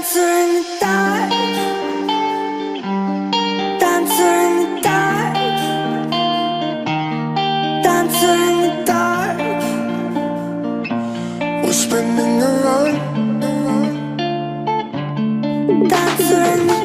Dancer in the dark, dancer in the dark, dancer in the dark. We're spinning around, dancer in the